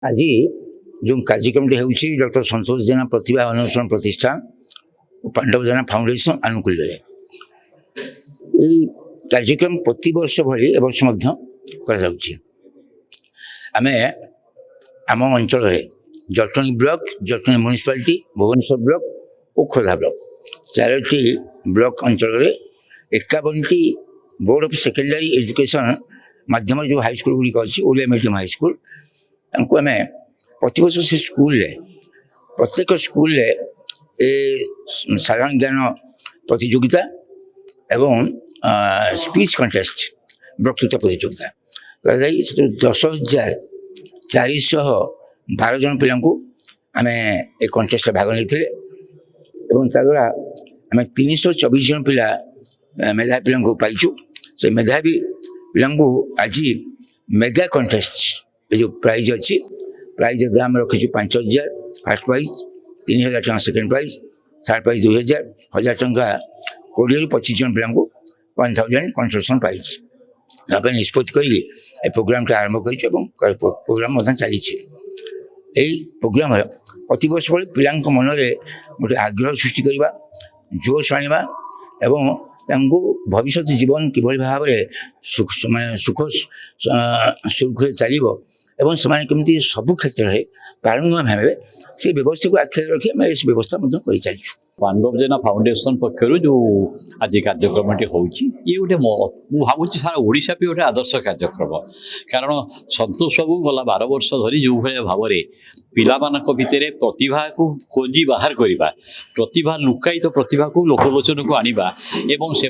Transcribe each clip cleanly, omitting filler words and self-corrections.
आज जो कार्यक्रम होउछि डॉक्टर संतोष जेना प्रतिभा अन्वेषण प्रतिष्ठान और पांडव जेना फाउंडेशन अनुकूल कार्यक्रम प्रति वर्ष भली वर्ष आमे आम अंचल Jatni block Jatni municipality Bhubaneswar block और खोर्धा ब्लॉक चारोटी ब्लॉक अंचल 51टी बोर्ड ऑफ सेकेंडरी एजुकेशन माध्यम जो हाईस्कल गुड़िक अच्छी ओडिया मीडियम हाईस्कल आम प्रति वर्ष से स्कूल प्रत्येक स्कूल साधारण ज्ञान प्रतियोगिता एवं स्पीच कंटेस्ट वक्तृत्व प्रतियोगिता 10,412 जन पिला आम ए कंटेस्ट भाग नहीं द्वारा आम 324 जन पिला मेधावी पिला पाइचु से मेधावी पिला आज मेगा कंटेस्ट जो प्राइज अच्छी प्राइज दाम रखी 5,000 फास्ट प्राइज 3,000 टका सेकेंड प्राइज थर्ड प्राइज 2,000 1,000 टका 20 ରୁ 25 जन पिला 1,000 कंसेशन प्राइज निष्पत्ति कर प्रोग्राम आरंभ कर प्रोग्राम चली प्रोग्राम प्रति वर्ष पिला मन में गोटे आग्रह सृष्टि करवा जोश आने एवं भविष्य जीवन किभली भाव माने सुख सुख चलो एवं से सबु क्षेत्र में पारंगम हे से व्यवस्था को आखिर रखी आम इस व्यवस्था कर चलु पांडव जेना फाउंडेशन पक्षर जो आज कार्यक्रम होची ये गोटे भावुँ सारा ओडिशा भी गोटे आदर्श कार्यक्रम कारण संतोष बाबू गला 12 वर्ष धरी जो भाया भाव में पिला भितर प्रतिभा को खोजी बाहर करवा प्रतिभा लुकायित प्रतिभा को लोकलोचन को आनिबा एवं से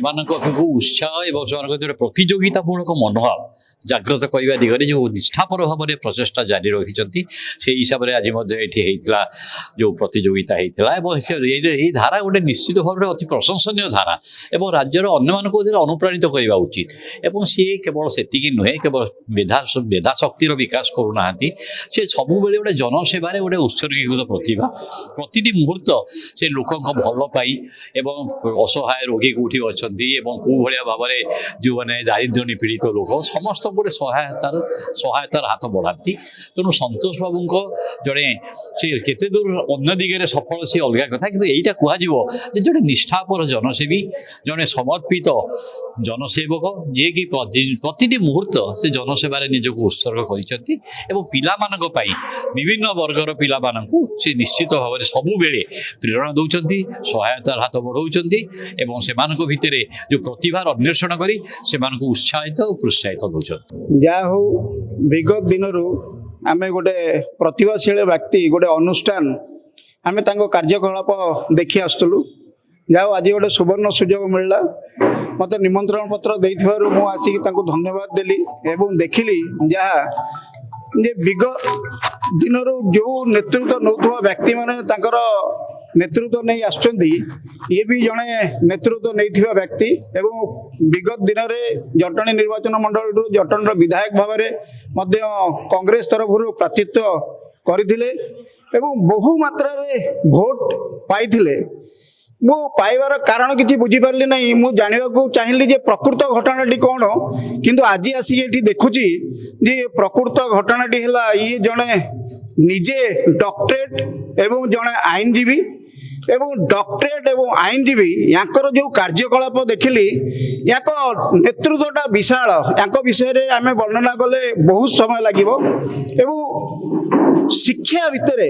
उत्साह एवं से प्रतियोगितामूलक मनोभाव जागृत करने दिगरे जो निष्ठापर भाव में प्रचेषा जारी रखी से हिसाब से आज जो प्रतियोगिता होता है धारा गोटे निश्चित भाव में अति प्रशंसनीय धारा एवं राज्यर अन्य अनुप्राणित करवा उचित एवं सी केवल से नुहे केवल मेधा शक्तिर विकास करूना से सब गोटे जनसेवार गोटे उत्सर्गीकृत प्रतिभा प्रति मुहूर्त से लोक भल पाई एवं असहाय रोगी कौटी अच्छा कौ भाया भाव में जो मैंने दारिद्र्य निपीड़ित लोक समस्त गोटे सहायतार हाथ बढ़ाती तेणु संतोष बाबू जड़े से केते दूर अन्य दिगरे सफल सी अलग कथा कि यहीटा कह जड़े निष्ठापर जनसेवी जड़े समर्पित जनसेवक जी कि प्रति मुहूर्त से जनसेवार निजक उत्सर्ग कर पिला विभिन्न वर्गर पिला से निश्चित भाव में सबु बेले प्रेरणा दौरान सहायतार हाथ बढ़ाऊँ एवं से भितर जो प्रतिभार अन्वेषण कर उत्साहित और प्रोत्साहित दौरान जहा हो विगत दिन आम गोटे प्रतिभाशील व्यक्ति गोटे अनुष्ठान आम कार्यकलाप देखी आसलु जहाँ आज गोटे सुवर्ण सुजोग मिलला मत निमंत्रण पत्र देइथिबारु मु आसिक तांको धन्यवाद देली एवं देखिली जहाँ जे विगत दिन जो नेतृत्व नौथुवा व्यक्ति माने तांकर नेतृत्व नहीं आसुचंदी ये भी जड़े नेतृत्व नहीं व्यक्ति एवं विगत दिन में जटणी निर्वाचन मंडल जटन विधायक भाव में कांग्रेस तरफ प्रार्थित्व करथिले एवं बहु मात्रा रे भोट पाइथिले मु पाइबार कारण किसी बुझीपारे ना मुझे जानवा चाहिए जे प्रकृत घटनाटी कौन किंतु आज आसिक देखुची जे प्रकृत घटनाटी है ये जड़े निजे डॉक्टरेट एवं जड़े आईनजीवी एवं डॉक्टरेट एवं आईनजीवी यांकर जो कार्यकलाप देखिली या नेतृत्वटा विशाल या विषय में आम वर्णना कले बहुत समय लगे एवं शिक्षा भितर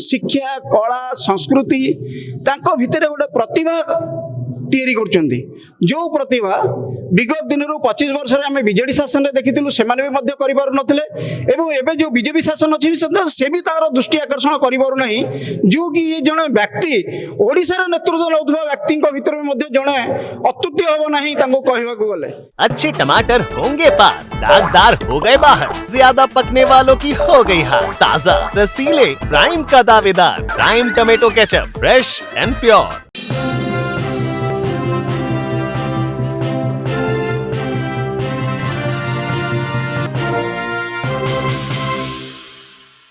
शिक्षा कला संस्कृति तांको भितर गोटे प्रतिभा तैयारी करछंती जो प्रतिभा विगत दिन 25 वर्ष आम बीजेडी शासन में देखी से कर जो बीजेपी शासन अच्छी से भी तार दृष्टि आकर्षण कर जो कि ये जड़े व्यक्ति ओडिशार नेतृत्व नौथुवा व्यक्ति भितर जड़े अतुल्य हम ना कहवाक गले। अच्छे टमाटर होंगे पार, दागदार हो गए बाहर, ज्यादा पकने वालों की हो गई हार, ताजा रसीले प्राइम का दावेदार prime tomato ketchup fresh and pure.